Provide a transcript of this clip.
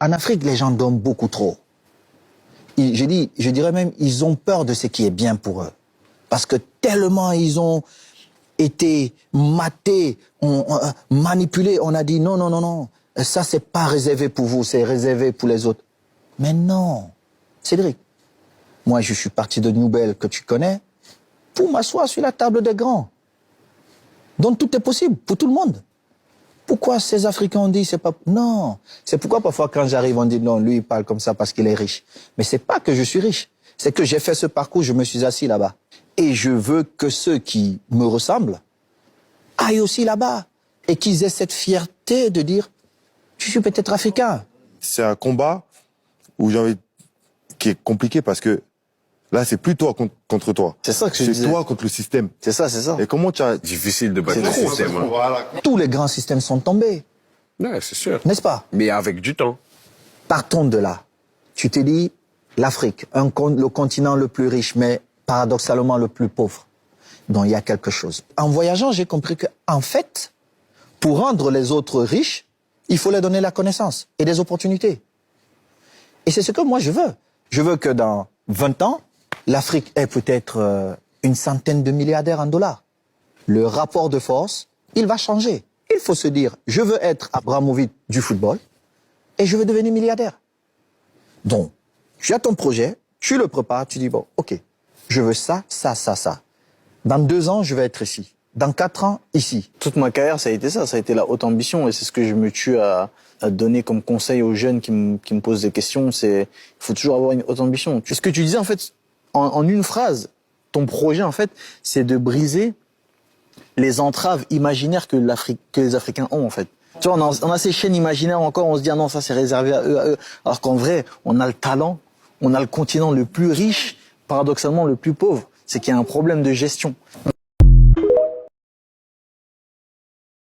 En Afrique, les gens donnent beaucoup trop. Je dirais même, ils ont peur de ce qui est bien pour eux. Parce que tellement ils ont été matés, manipulés, on a dit non, non, non, non, ça c'est pas réservé pour vous, c'est réservé pour les autres. Mais non, Cédric, moi je suis parti de Nouvelle que tu connais pour m'asseoir sur la table des grands. Donc tout est possible pour tout le monde. Pourquoi ces Africains ont dit c'est pas... Non, c'est pourquoi parfois quand j'arrive on dit non, lui il parle comme ça parce qu'il est riche. Mais c'est pas que je suis riche, c'est que j'ai fait ce parcours, je me suis assis là-bas. Et je veux que ceux qui me ressemblent aillent aussi là-bas et qu'ils aient cette fierté de dire je suis peut-être africain. C'est un combat où qui est compliqué parce que là c'est plus toi contre toi. C'est ça que je disais. C'est toi contre le système. C'est ça, c'est ça. Et comment tu as... Difficile de battre le système. Hein. Tous les grands systèmes sont tombés. Ouais, c'est sûr. N'est-ce pas? Mais avec du temps. Partons de là. Tu te dis l'Afrique, le continent le plus riche, mais paradoxalement le plus pauvre. Donc il y a quelque chose. En voyageant, j'ai compris que, en fait, pour rendre les autres riches, il faut leur donner la connaissance et des opportunités. Et c'est ce que moi je veux. Je veux que dans 20 ans, l'Afrique ait peut-être une centaine de milliardaires en dollars. Le rapport de force, il va changer. Il faut se dire, je veux être Abramovich du football et je veux devenir milliardaire. Donc, tu as ton projet, tu le prépares, tu dis, bon, ok, je veux ça, ça, ça, ça. Dans 2 ans, je vais être ici. Dans 4 ans, ici. Toute ma carrière, ça a été ça. Ça a été la haute ambition. Et c'est ce que je me tue à donner comme conseil aux jeunes qui me posent des questions. C'est, il faut toujours avoir une haute ambition. Ce que tu disais, en fait, en une phrase, ton projet, en fait, c'est de briser les entraves imaginaires que les Africains ont, en fait. Tu vois, on a ces chaînes imaginaires encore, on se dit, ah non, ça c'est réservé à eux. Alors qu'en vrai, on a le talent, on a le continent le plus riche, paradoxalement le plus pauvre. C'est qu'il y a un problème de gestion.